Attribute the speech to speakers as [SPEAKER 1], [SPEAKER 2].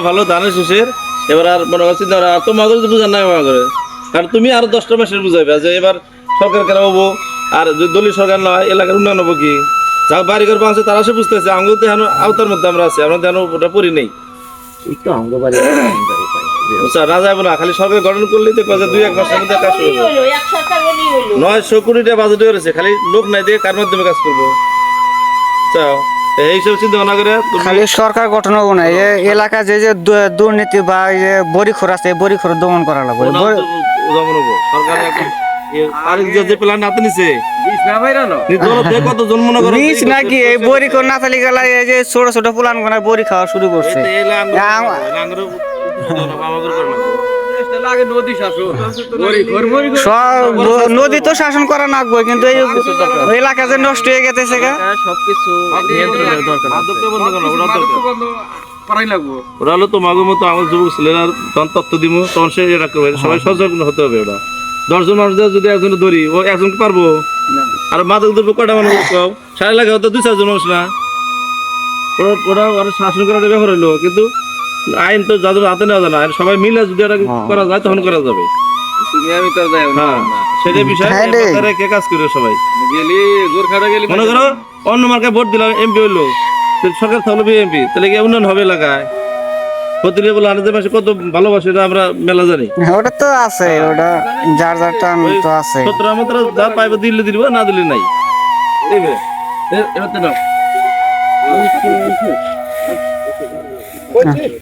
[SPEAKER 1] ভালো ধানের শেষের এবার আর মনে হচ্ছে তোমাদের বুঝার নাই করে, কারণ তুমি আরো 10টা মাসের বুঝাইবে যে এবার সরকার কেন হবো, আর যদি দলীয় সরকার নয় এলাকার উন্নয়ন হবো কি, যা বাড়ি ঘর পাচ্ছে তারা সে বুঝতেছে, আমাদের তো এখন আওতার মধ্যে আমরা আছি, আমরা এখন ওটা পড়ি নেই। না যাবো না, খালি সরকার গঠন করলেই তো 2-1 মাসের মধ্যে কাজ করবো। 900 কোটি টাকা বাজেট হয়েছে, খালি লোক নাই দিয়ে কার মাধ্যমে কাজ করবো? চাও এইসব চিন্তা ভাবনা করে
[SPEAKER 2] খালি সরকার গঠন হবো না, এলাকা যে যে দুর্নীতি বা বড়িখোর আছে বড়িখোর দমন করা লাগবে।
[SPEAKER 1] সরকার যে প্ল্যান হাতে নিছে কতজন মনে করো
[SPEAKER 2] বীজ নাকি এই বড়িখোর নাতালি গেলা এই যে ছোট ছোট প্লান করে বড়ি খাওয়া শুরু করছে। নদী তো শাসন করা লাগবে, কিন্তু এই এলাকা যে নষ্ট হয়ে গেছে
[SPEAKER 1] সবকিছু ওরা হলো তোমাদের মতো আমার যুবক ছেলেরা তখন তথ্য দিব, তখন সে সবাই সচেতন হতে হবে। ওরা 10 জন মানুষ যদি একজন ধরি, ও একজনকে পারবো? আর মাদক দ্রব্য কয়টা মানুষ সারা লাগে হয়তো 2-4 জন মানুষ না, ওরা ওরা শাসন করার ব্যাপার হইলো, কিন্তু আইন তো যাদের হাতে নেওয়া যায় না, সবাই মিলে যদি এটা করা যায় তখন করা যাবে। সেটা বিষয় কে কাজ করে সবাই মনে করো অন্য মার্কায় ভোট দিলাম, এমপি হইলো, সরকার থাকলো বিএমপি, তাহলে কি উন্নয়ন হবে এলাকায়? কত ভালোবাসে আমরা মেলা জানি,
[SPEAKER 2] ওটা তো আছে, ওটা যার যার টান তো আছে।
[SPEAKER 1] 17 মাত্র যা পাইবে দিলে দিল, না দিলে নাই।